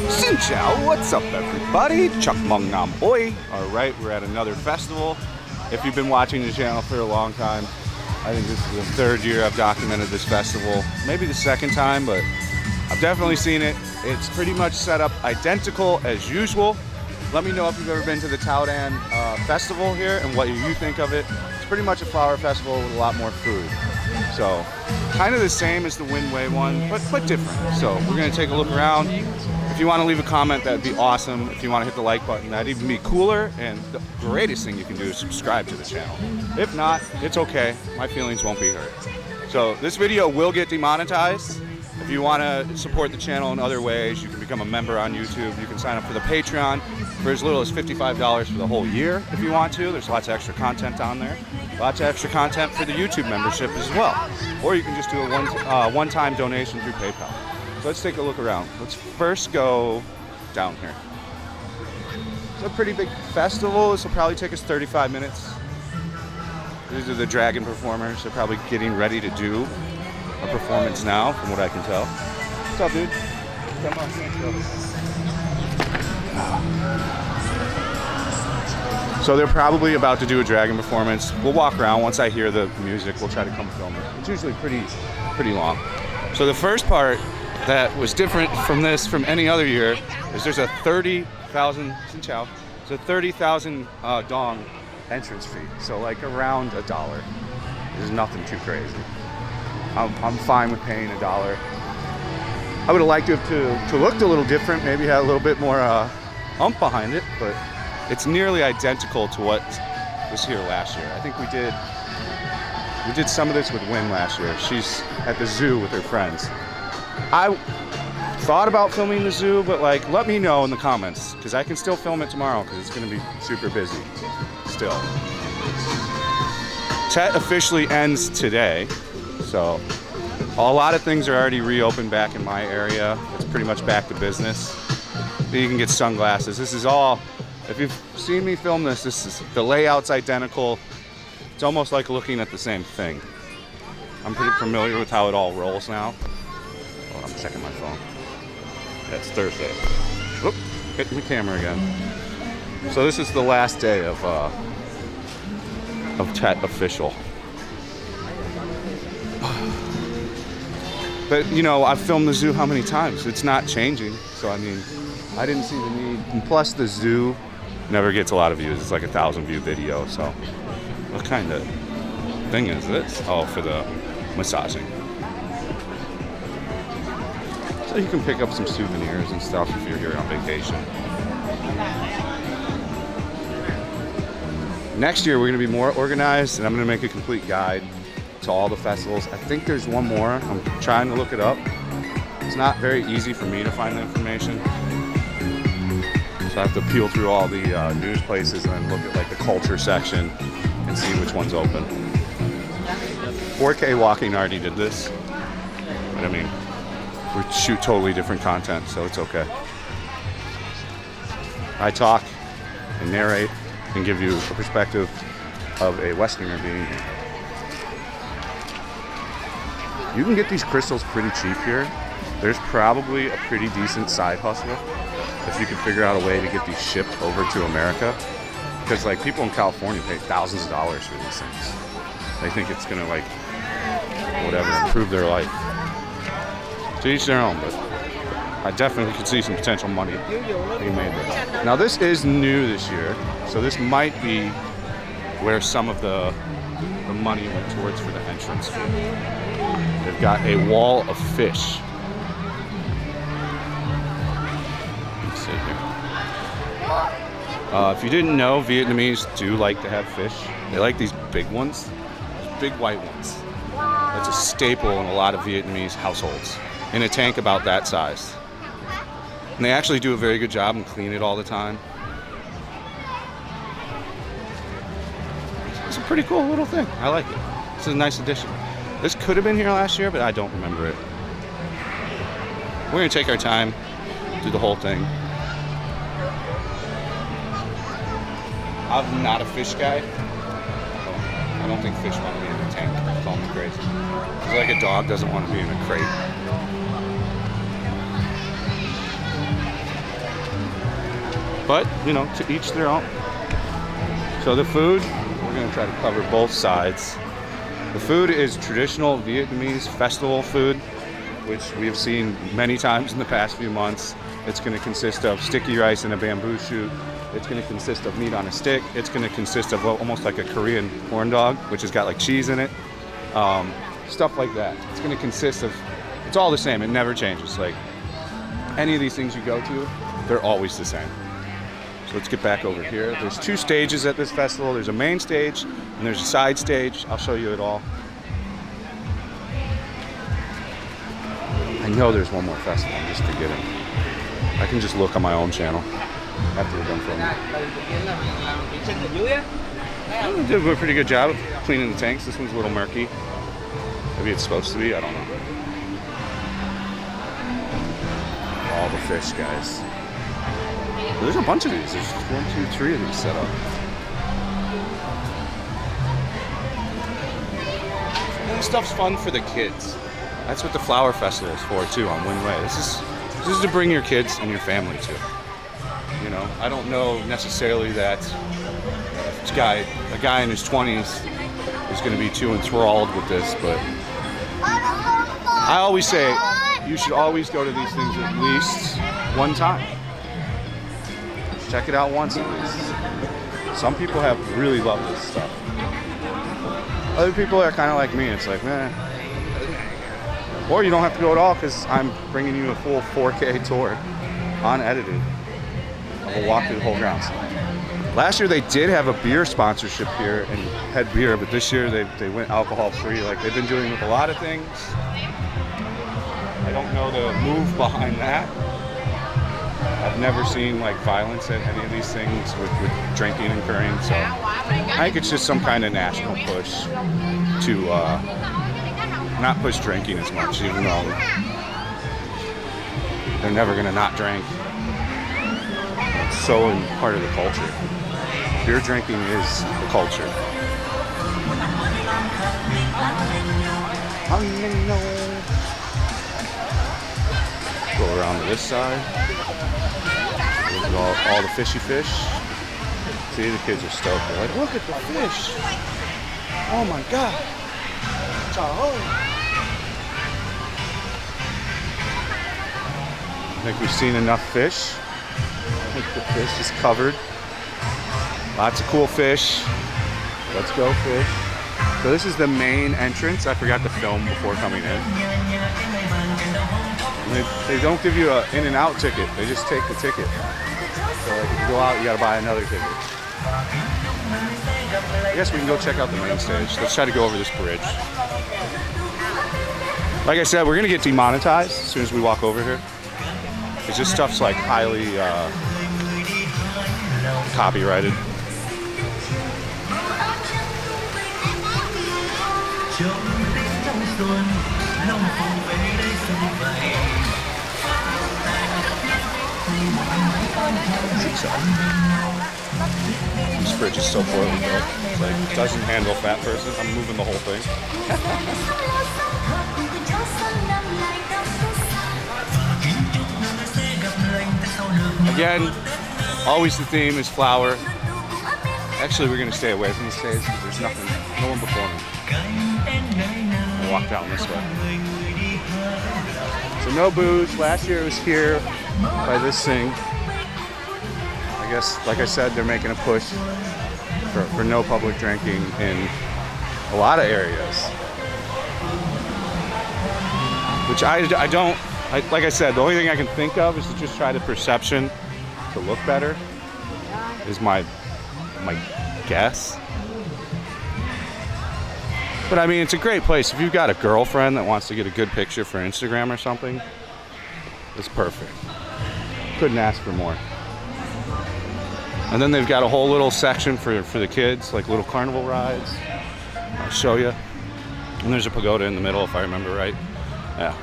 Xin chào, what's up everybody? Chuck Mung Nam Boy. Alright, we're at another festival. If you've been watching the channel for a long time, I think this is the third year I've documented this festival. Maybe the second time, but I've definitely seen it. It's pretty much set up identical as usual. Let me know if you've ever been to the Taudan festival here and what you think of it. It's pretty much a flower festival with a lot more food. So, kind of the same as the Winway one, but different. So, we're going to take a look around. If you want to leave a comment, that'd be awesome. If you want to hit the like button, that'd even be cooler. And the greatest thing you can do is subscribe to the channel. If not, it's okay. My feelings won't be hurt. So, this video will get demonetized. If you want to support the channel in other ways, you can become a member on YouTube. You can sign up for the Patreon for as little as $55 for the whole year if you want to. There's lots of extra content on there. Lots of extra content for the YouTube membership as well. Or you can just do a one-time donation through PayPal. So let's take a look around. Let's first go down here. It's a pretty big festival. This will probably take us 35 minutes. These are the dragon performers. They're probably getting ready to do a performance now, from what I can tell. What's up, dude? Come on, let's go. So they're probably about to do a dragon performance. We'll walk around. Once I hear the music, we'll try to come film it. It's usually pretty long. So the first part that was different from any other year is there's a 30,000 dong entrance fee. So like around $1. There's nothing too crazy. I'm fine with paying $1. I would have liked it to look a little different, maybe had a little bit more oomph behind it, but it's nearly identical to what was here last year. I think we did some of this with Wynn last year. She's at the zoo with her friends. I thought about filming the zoo, but like, let me know in the comments, because I can still film it tomorrow, because it's going to be super busy still. TET officially ends today, so a lot of things are already reopened back in my area. It's pretty much back to business. You can get sunglasses. This is all, if you've seen me film this is, the layout's identical. It's almost like looking at the same thing. I'm pretty familiar with how it all rolls now. Oh, I'm checking my phone. Yeah, it's Thursday. Oop, hitting the camera again. So this is the last day of TET official. But you know, I've filmed the zoo how many times? It's not changing. So I mean, I didn't see the need. And plus the zoo never gets a lot of views. It's like 1,000 view video. So what kind of thing is this? Oh, for the massaging. So you can pick up some souvenirs and stuff if you're here on vacation. Next year we're going to be more organized, and I'm going to make a complete guide to all the festivals. I think there's one more. I'm trying to look it up. It's not very easy for me to find the information. So I have to peel through all the news places and then look at like the culture section and see which one's open. 4K Walking already did this. But I mean, we shoot totally different content, so it's okay. I talk and narrate and give you a perspective of a Westerner being here. You can get these crystals pretty cheap here. There's probably a pretty decent side hustle if you could figure out a way to get these shipped over to America. Because like people in California pay thousands of dollars for these things. They think it's gonna like, whatever, improve their life. To each their own, but I definitely could see some potential money being made there. Now this is new this year, so this might be where some of the money went towards for the entrance fee. They've got a wall of fish. Let's see here. If you didn't know, Vietnamese do like to have fish. They like these big ones, those big white ones. That's a staple in a lot of Vietnamese households, in a tank about that size. And they actually do a very good job and clean it all the time. It's a pretty cool little thing. I like it. It's a nice addition. This could have been here last year, but I don't remember it. We're gonna take our time, do the whole thing. I'm not a fish guy. I don't think fish want to be in a tank. It's all me crazy. It's like a dog doesn't want to be in a crate. But, you know, to each their own. So the food, we're gonna try to cover both sides. The food is traditional Vietnamese festival food, which we have seen many times in the past few months. It's gonna consist of sticky rice in a bamboo shoot. It's gonna consist of meat on a stick. It's gonna consist of almost like a Korean corn dog, which has got like cheese in it. Stuff like that. It's gonna consist of, it's all the same, it never changes. Like any of these things you go to, they're always the same. So let's get back over here. There's 2 stages at this festival. There's a main stage and there's a side stage. I'll show you it all. I know there's one more festival, I'm just forgetting. I can just look on my own channel after we're done filming. They did a pretty good job of cleaning the tanks. This one's a little murky. Maybe it's supposed to be, I don't know. All the fish, guys. There's a bunch of these. There's 1, 2, 3 of these set up. And this stuff's fun for the kids. That's what the flower festival is for too on Win Way. This is to bring your kids and your family to. You know, I don't know necessarily that a guy in his 20s is going to be too enthralled with this, but I always say you should always go to these things at least one time. Check it out once at least. Some people have really loved this stuff. Other people are kind of like me. It's like, man. Or you don't have to go at all because I'm bringing you a full 4K tour, unedited, of a walk through the whole grounds. Last year they did have a beer sponsorship here and had beer, but this year they went alcohol free. Like they've been doing with a lot of things. I don't know the move behind that. I've never seen like violence at any of these things with drinking occurring, so I think it's just some kind of national push to not push drinking as much, even though they're never gonna not drink. It's so part of the culture. Beer drinking is the culture. Go around to this side. Look at all the fishy fish. See, the kids are stoked. They're like, look at the fish. Oh my God. I think we've seen enough fish. I think the fish is covered. Lots of cool fish. Let's go fish. So this is the main entrance. I forgot to film before coming in. They don't give you an in and out ticket. They just take the ticket. So like if you go out, you gotta buy another ticket. I guess we can go check out the main stage. Let's try to go over this bridge. Like I said, we're gonna get demonetized as soon as we walk over here. Because this stuff's like highly copyrighted. This bridge is so poorly built. It's like, it doesn't handle fat person. I'm moving the whole thing. Again, always the theme is flower. Actually, we're going to stay away from the stage because there's nothing, no one performing. We'll walk down this way. So no booze. Last year it was here by this thing. I guess, like I said, they're making a push for no public drinking in a lot of areas. Which I don't, like I said, the only thing I can think of is to just try the perception to look better, is my guess. But I mean, it's a great place. If you've got a girlfriend that wants to get a good picture for Instagram or something, it's perfect. Couldn't ask for more. And then they've got a whole little section for the kids, like little carnival rides. I'll show you. And there's a pagoda in the middle, if I remember right. Yeah.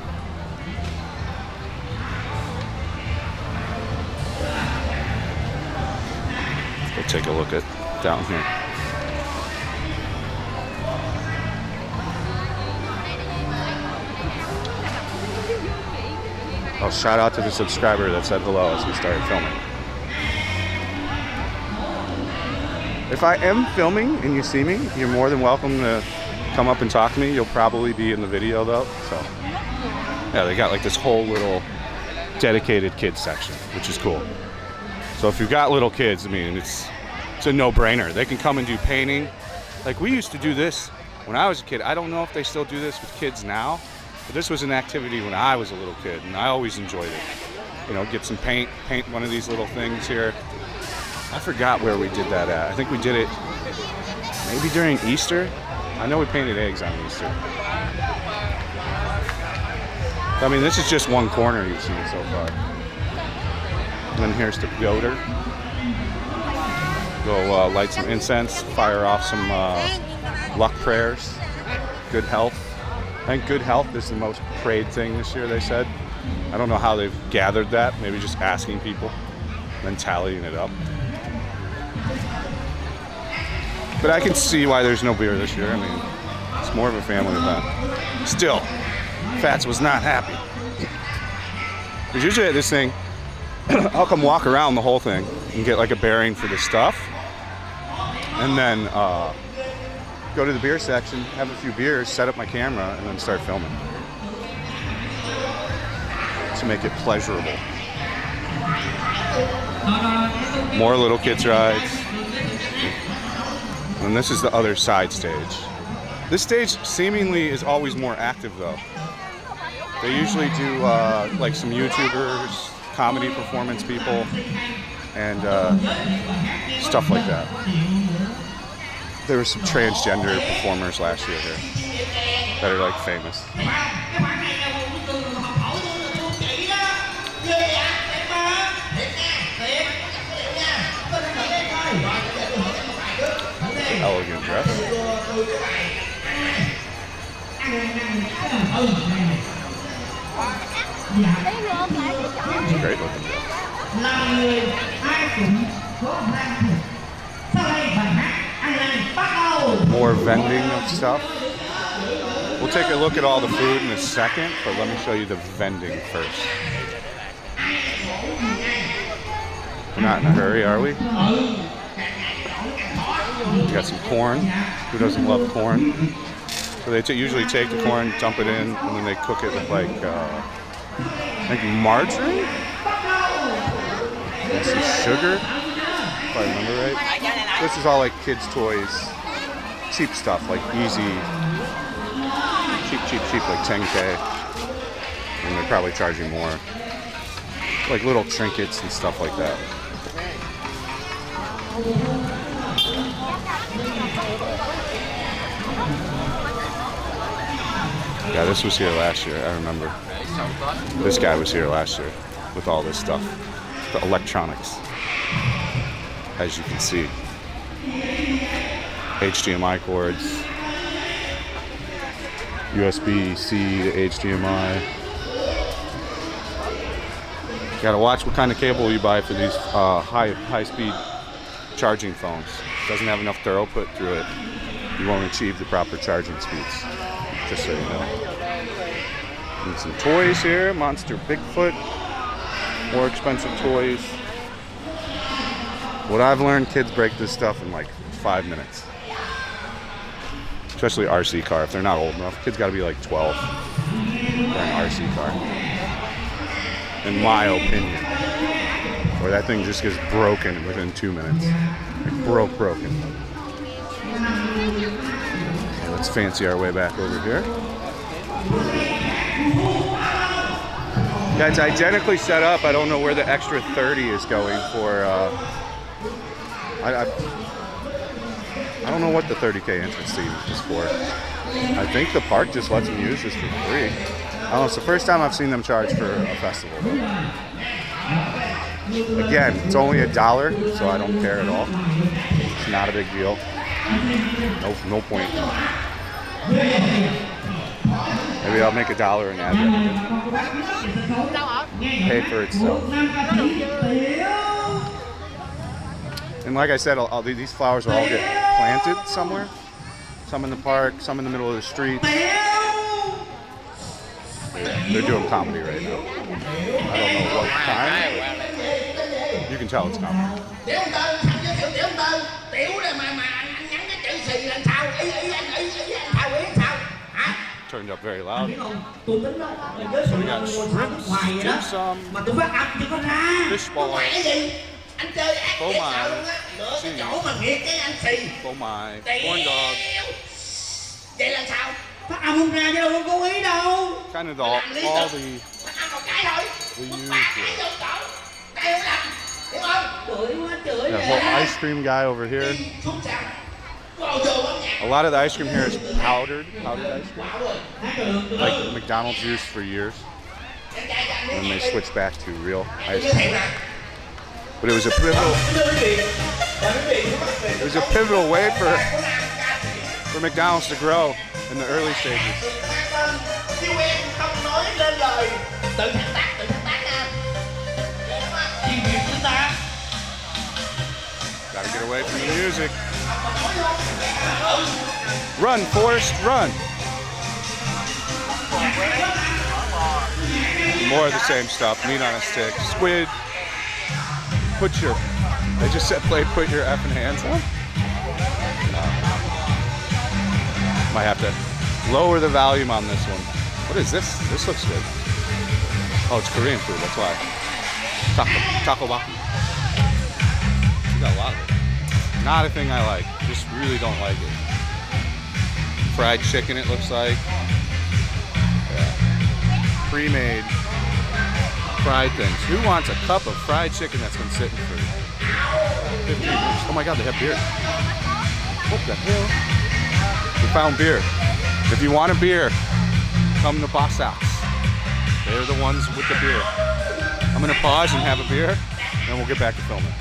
Let's go take a look at down here. Oh, shout out to the subscriber that said hello as we started filming. If I am filming and you see me, you're more than welcome to come up and talk to me. You'll probably be in the video though. So yeah, they got like this whole little dedicated kids section, which is cool. So if you've got little kids, I mean, it's a no-brainer. They can come and do painting. Like we used to do this when I was a kid. I don't know if they still do this with kids now, but this was an activity when I was a little kid, and I always enjoyed it. You know, get some paint one of these little things here. I forgot where we did that at. I think we did it maybe during Easter. I know we painted eggs on Easter. I mean, this is just one corner you've seen so far. And then here's the goater. Go light some incense, fire off some luck prayers, good health. I think good health is the most prayed thing this year, they said. I don't know how they've gathered that. Maybe just asking people, then tallying it up. But I can see why there's no beer this year. I mean, it's more of a family event. Still, Fats was not happy. Because usually at this thing, I'll come walk around the whole thing and get like a bearing for the stuff. And then go to the beer section, have a few beers, set up my camera, and then start filming. To make it pleasurable. More little kids rides. And this is the other side stage. This stage seemingly is always more active though. They usually do like some YouTubers, comedy performance people, and stuff like that. There were some transgender performers last year here that are like famous. Elegant dress. It's a great looking dress. More vending of stuff. We'll take a look at all the food in a second, but let me show you the vending first. We're not in a hurry, are we? We got some corn. Who doesn't love corn? So they usually take the corn, dump it in, and then they cook it with like, I think margarine? And some sugar, if I remember right. This is all like kids' toys, cheap stuff, like easy, cheap, like 10K. And they're probably charging more. Like little trinkets and stuff like that. Yeah, this was here last year, I remember. This guy was here last year with all this stuff. The electronics, as you can see. HDMI cords. USB-C to HDMI. You gotta watch what kind of cable you buy for these high-speed charging phones. It doesn't have enough throughput through it. You won't achieve the proper charging speeds. Just so you know. And some toys here. Monster Bigfoot. More expensive toys. What I've learned, kids break this stuff in like 5 minutes. Especially RC car. If they're not old enough, kids got to be like 12 for an RC car. In my opinion. Or that thing just gets broken within 2 minutes. Like broken. Okay, let's fancy our way back over here. Yeah, it's identically set up. I don't know where the extra 30 is going for. I don't know what the 30K entrance fee is for. I think the park just lets them use this for free. I don't know, it's the first time I've seen them charge for a festival. Again, it's only $1, so I don't care at all. It's not a big deal. No point. Maybe I'll make $1 and add that. Pay for itself. And like I said, these flowers will all get planted somewhere. Some in the park, some in the middle of the street. Yeah, they're doing comedy right now. I don't know what time, but you can tell it's comedy. thiệu tiểu tên tiểu là mà anh nhắn cái chữ xì là sao ý anh sao ý sao hả? Turned up very loud. Tôi tính đó với sự ngồi thả nước ngoài vậy đó mà tôi phát âm chưa có ra. Fishball. Mẹ gì? Anh chơi ác dễ sợ luôn á. Lựa cái chỗ mà nghiệt cái anh xì. Oh my. Corn dog. Vậy là sao? Phát âm không ra chứ đâu có cố ý đâu. Kind of all the Phát âm một cái thôi. we use Cái vô chỗ. Đây không làm. Hiểu không? Chửi quá chửi. The whole ice cream guy over here. A lot of the ice cream here is powdered ice cream. Like McDonald's used for years. And they switched back to real ice cream. But it was a pivotal way for McDonald's to grow in the early stages. Gotta get away from the music. Run, Forrest, run. More of the same stuff, meat on a stick. Squid, they just said play put your effing hands on. Might have to lower the volume on this one. What is this? This looks good. Oh, it's Korean food, that's why. Takoyaki. We got a lot of it. Not a thing I like, just really don't like it. Fried chicken, it looks like. Yeah. Pre-made fried things. Who wants a cup of fried chicken that's been sitting for 15 minutes? Oh my God, they have beer. What the hell? We found beer. If you want a beer, come to Box House. They're the ones with the beer. I'm gonna pause and have a beer, and then we'll get back to filming.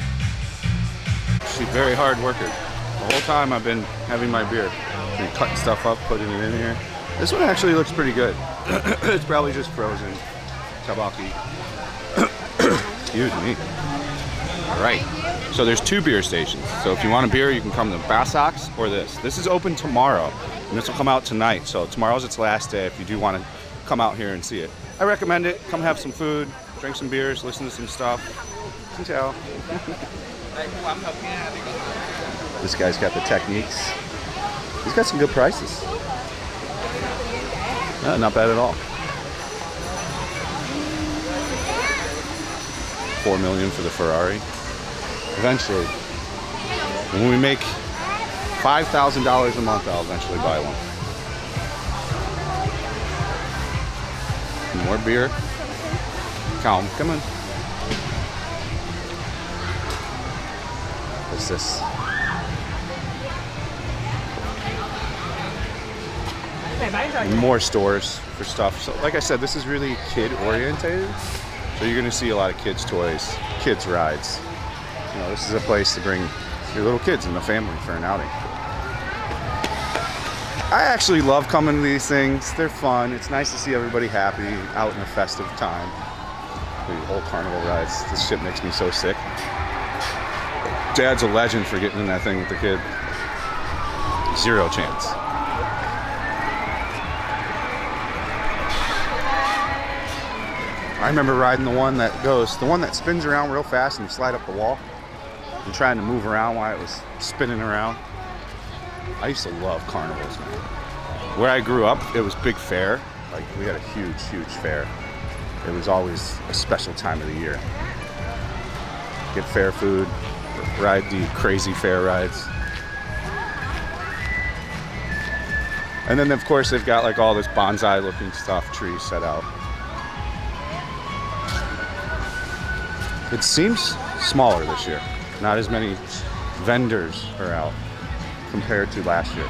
She's a very hard worker. The whole time I've been having my beer. Been cutting stuff up, putting it in here. This one actually looks pretty good. It's probably just frozen tabaki. Excuse me. All right. So there's 2 beer stations. So if you want a beer, you can come to Basox or this. This is open tomorrow, and this will come out tonight. So tomorrow's its last day if you do want to come out here and see it. I recommend it. Come have some food, drink some beers, listen to some stuff. Xin chào. This guy's got the techniques. He's got some good prices. Not bad at all. 4 million for the Ferrari. Eventually, when we make $5,000 a month, I'll eventually buy one. More beer. Come on. What's this? More stores for stuff. So like I said, this is really kid orientated. So you're gonna see a lot of kids' toys, kids' rides. You know, this is a place to bring your little kids and the family for an outing. I actually love coming to these things. They're fun. It's nice to see everybody happy out in a festive time. The old Carnival rides. This shit makes me so sick. Dad's a legend for getting in that thing with the kid. 0 chance. I remember riding the one that spins around real fast and you slide up the wall and trying to move around while it was spinning around. I used to love carnivals, man. Where I grew up, it was big fair. Like, we had a huge, huge fair. It was always a special time of the year. Get fair food, ride the crazy fair rides. And then, of course, they've got like all this bonsai-looking stuff, trees set out. It seems smaller this year. Not as many vendors are out compared to last year.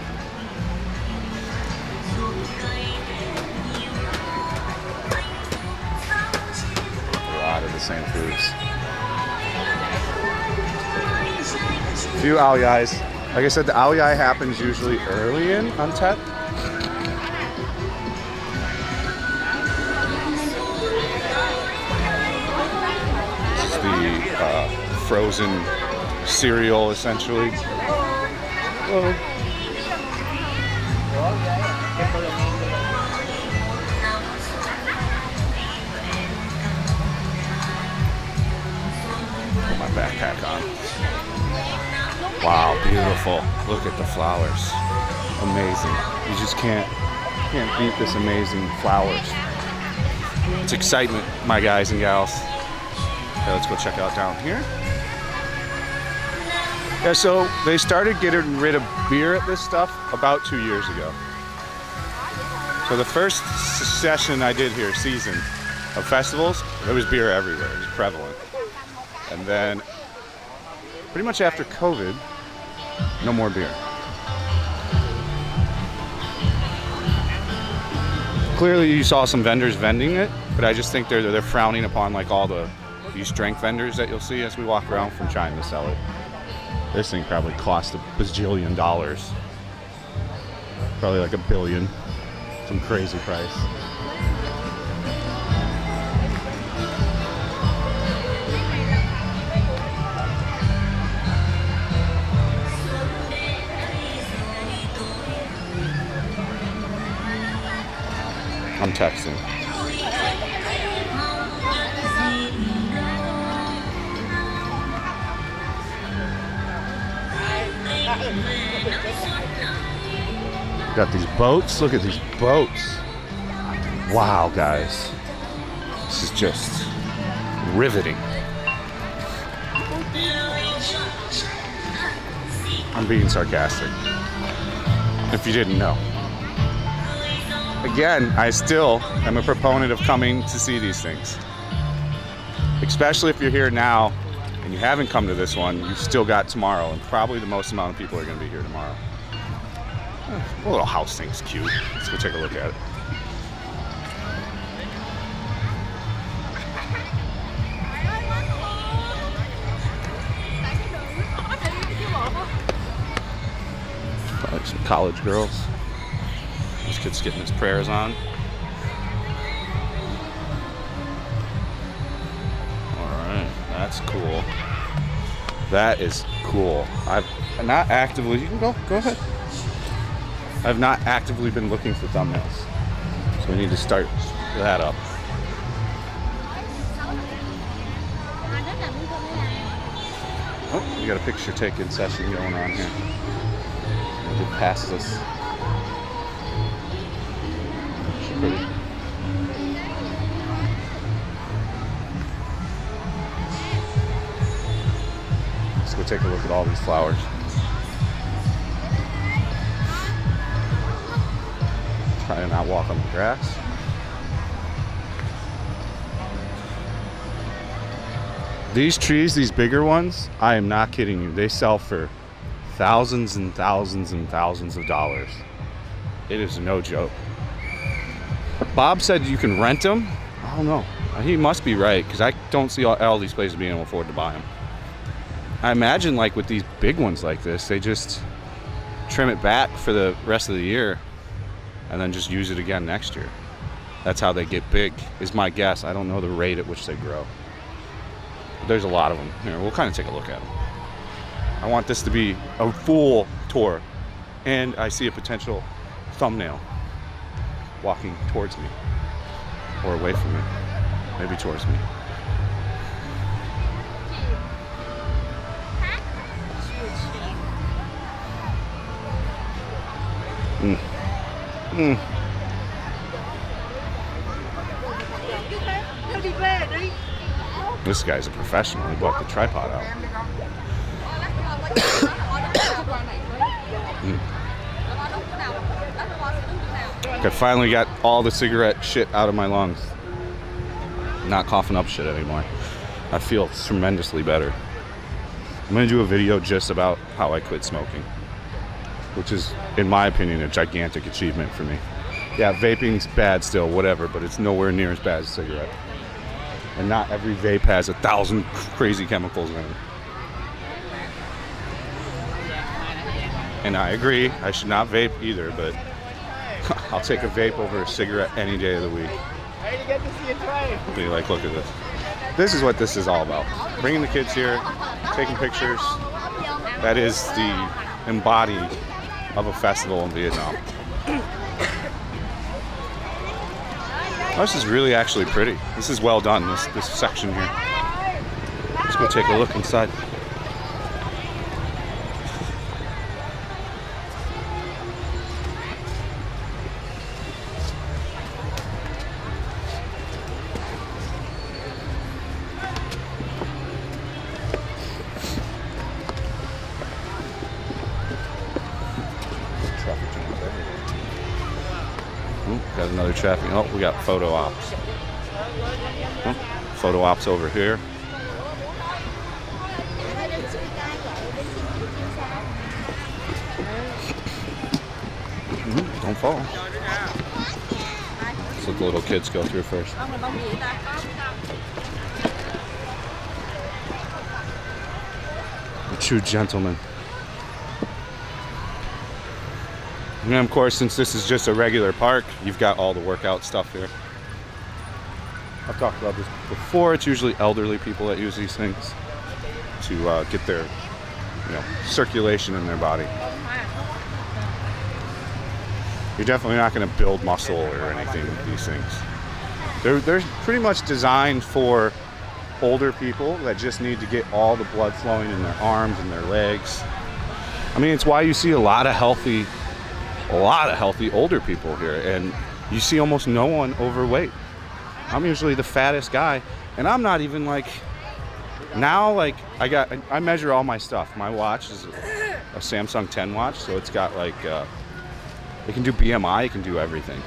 A lot of the same foods. A few aoyais. Like I said, the aoyai happens usually early on TET. Frozen cereal, essentially. Whoa. Put my backpack on. Wow, beautiful. Look at the flowers. Amazing. You just can't beat this amazing flowers. It's excitement, my guys and gals. Okay, let's go check out down here. Yeah, so they started getting rid of beer at this stuff about 2 years ago. So the first session I did here, season of festivals, there was beer everywhere. It was prevalent. And then pretty much after COVID, no more beer. Clearly you saw some vendors vending it, but I just think they're frowning upon like all these drink vendors that you'll see as we walk around from trying to sell it. This thing probably cost $1 bajillion. Probably like $1 billion. Some crazy price. I'm texting. Got these boats. Look at these boats. Wow, guys. This is just riveting. I'm being sarcastic. If you didn't know. Again, I still am a proponent of coming to see these things. Especially if you're here now and you haven't come to this one, you've still got tomorrow, and probably the most amount of people are going to be here tomorrow. The little house thing's cute. Let's go take a look at it. Probably some college girls. This kid's getting his prayers on. Alright, that's cool. That is cool. I've not actively, you can go ahead. I've not actively been looking for thumbnails. So we need to start that up. Oh, we got a picture taking session going on here. It passes us. Pretty. Let's go take a look at all these flowers. Try to not walk on the grass. These trees, these bigger ones, I am not kidding you. They sell for thousands and thousands and thousands of dollars. It is no joke. Bob said you can rent them. I don't know. He must be right, because I don't see all these places being able to afford to buy them. I imagine like with these big ones like this, they just trim it back for the rest of the year and then just use it again next year. That's how they get big, is my guess. I don't know the rate at which they grow. But there's a lot of them. Here, we'll kind of take a look at them. I want this to be a full tour, and I see a potential thumbnail walking towards me, or away from me, maybe towards me. This guy's a professional. He brought the tripod out. I finally got all the cigarette shit out of my lungs. Not coughing up shit anymore. I feel tremendously better. I'm gonna do a video just about how I quit smoking, which is, in my opinion, a gigantic achievement for me. Yeah, vaping's bad still, whatever, but it's nowhere near as bad as a cigarette. And not every vape has 1,000 crazy chemicals in it. And I agree, I should not vape either, but I'll take a vape over a cigarette any day of the week. Hey, you get to see a tray. Be like, look at this. This is what this is all about. Bringing the kids here, taking pictures. That is the embodied of a festival in Vietnam. Oh, this is really actually pretty. This is well done, this section here. Let's go take a look inside. got another traffic. Oh, we got photo ops. Oh, photo ops over here. Don't fall. Let's let the little kids go through first. A true gentleman. And then, of course, since this is just a regular park, you've got all the workout stuff here. I've talked about this before. It's usually elderly people that use these things to get their, circulation in their body. You're definitely not going to build muscle or anything with these things. They're pretty much designed for older people that just need to get all the blood flowing in their arms and their legs. I mean, it's why you see a lot of healthy older people here, and you see almost no one overweight. I'm usually the fattest guy, and I'm not even like, now like I measure all my stuff. My watch is a Samsung 10 watch, so it's got like it can do BMI, it can do everything.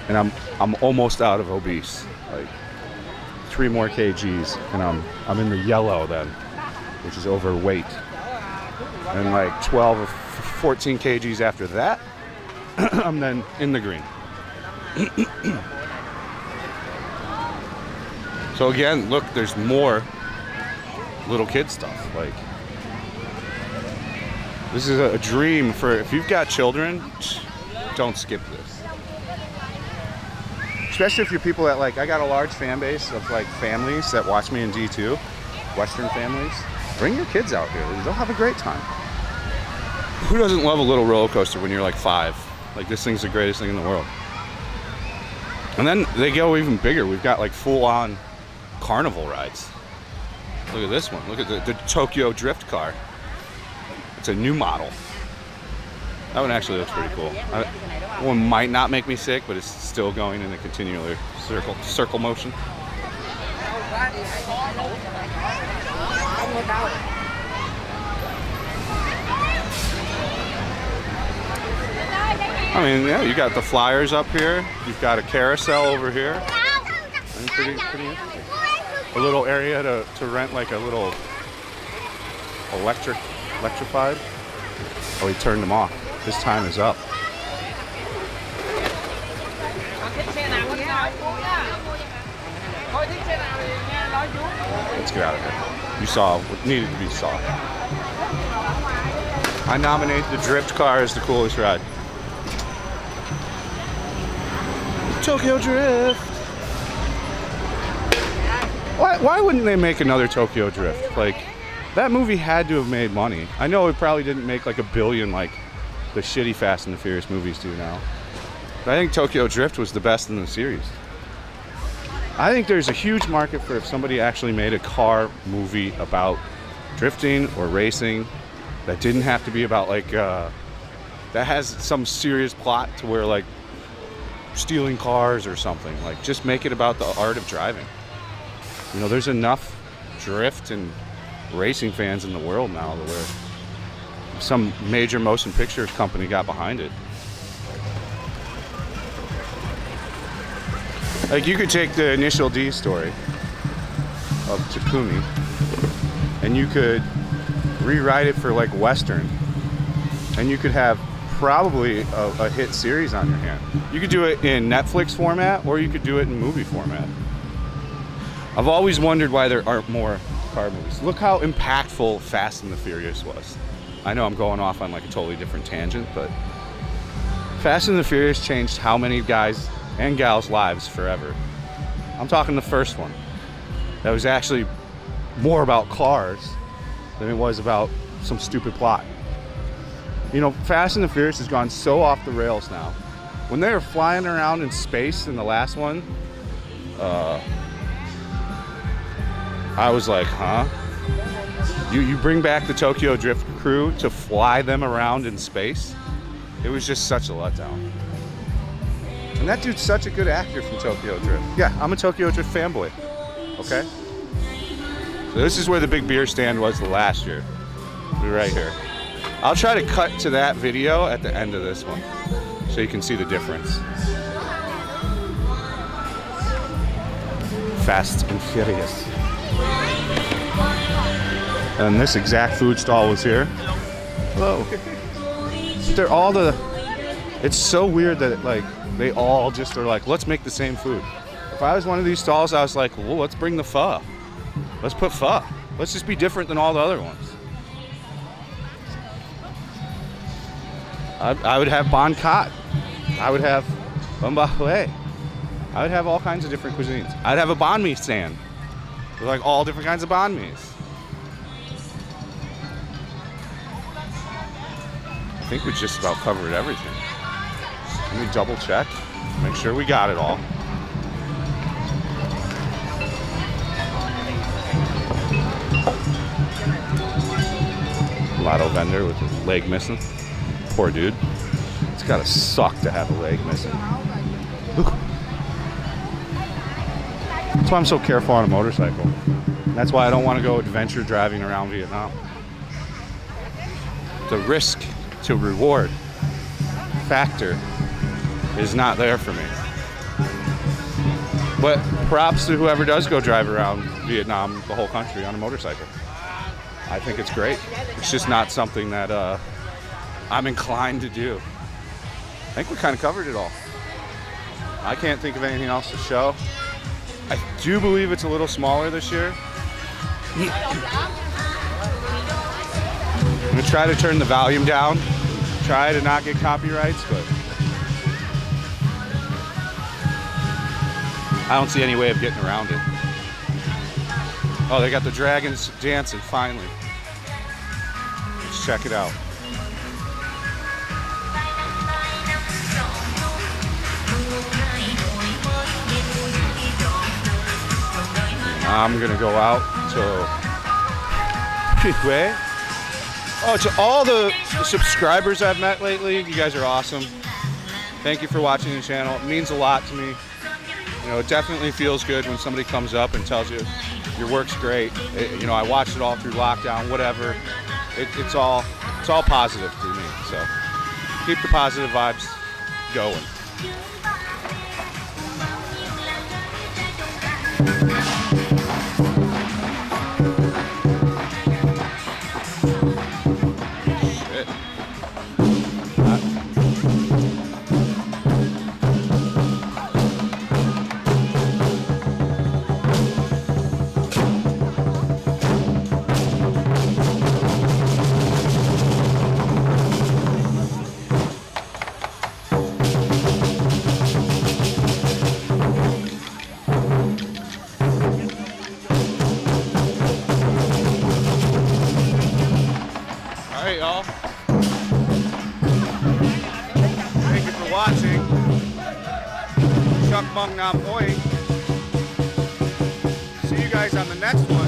And I'm almost out of obese. Like 3 more kgs, and I'm in the yellow then, which is overweight. And like 12 or 14 kgs after that, I'm then in the green. So again, look, there's more little kid stuff. Like, this is a dream for, if you've got children, don't skip this. Especially if you're people that like, I got a large fan base of like families that watch me in D2, Western families. Bring your kids out here. They'll have a great time. Who doesn't love a little roller coaster when you're like 5? Like, this thing's the greatest thing in the world. And then they go even bigger. We've got like full-on Carnival rides. Look at this one. Look at the Tokyo Drift car. It's a new model. That one actually looks pretty cool. One might not make me sick, but it's still going in a continual circle motion. I mean, yeah, you got the flyers up here. You've got a carousel over here. And pretty interesting. A little area to rent, like a little electrified. Oh, he turned them off. His time is up. Let's get out of here. You saw what needed to be saw. I nominate the drift car as the coolest ride. Tokyo Drift. Why wouldn't they make another Tokyo Drift? Like, that movie had to have made money. I know it probably didn't make like $1 billion like the shitty Fast and the Furious movies do now. But I think Tokyo Drift was the best in the series. I think there's a huge market for if somebody actually made a car movie about drifting or racing that didn't have to be about like, that has some serious plot to where like stealing cars or something. Like, just make it about the art of driving. You know, there's enough drift and racing fans in the world now to where some major motion picture company got behind it. Like, you could take the Initial D story of Takumi and you could rewrite it for like Western, and you could have probably a hit series on your hand. You could do it in Netflix format, or you could do it in movie format. I've always wondered why there aren't more car movies. Look how impactful Fast and the Furious was. I know I'm going off on like a totally different tangent, but Fast and the Furious changed how many guys and gals' lives forever. I'm talking the first one. That was actually more about cars than it was about some stupid plot. You know, Fast and the Furious has gone so off the rails now. When they were flying around in space in the last one, I was like, huh? You bring back the Tokyo Drift crew to fly them around in space? It was just such a letdown. And that dude's such a good actor from Tokyo Drift. Yeah, I'm a Tokyo Drift fanboy. Okay? So this is where the big beer stand was last year. We're right here. I'll try to cut to that video at the end of this one so you can see the difference. Fast and Furious. And this exact food stall was here. Hello. They're all it's so weird that like they all just are like, let's make the same food. If I was one of these stalls, I was like, well, let's bring the pho. Let's put pho. Let's just be different than all the other ones. I would have banh cat. I would have banh hue. I would have all kinds of different cuisines. I'd have a banh mi stand with like all different kinds of banh mis. I think we just about covered everything. Let me double check, make sure we got it all. Lotto vendor with his leg missing. Poor dude. It's gotta suck to have a leg missing. That's why I'm so careful on a motorcycle. That's why I don't want to go adventure driving around Vietnam. The risk to reward factor is not there for me. But props to whoever does go drive around Vietnam, the whole country, on a motorcycle. I think it's great. It's just not something that I'm inclined to do. I think we kind of covered it all. I can't think of anything else to show. I do believe it's a little smaller this year. I'm gonna try to turn the volume down, try to not get copyrights, but I don't see any way of getting around it. Oh, they got the dragons dancing finally. Let's check it out. I'm gonna go out to Midway. Oh, to all the subscribers I've met lately, you guys are awesome. Thank you for watching the channel. It means a lot to me. You know, it definitely feels good when somebody comes up and tells you your work's great. You know, I watched it all through lockdown, whatever. It's all positive to me. So keep the positive vibes going. Y'all. Thank you for watching. Chuck Mong Nam Oi. See you guys on the next one.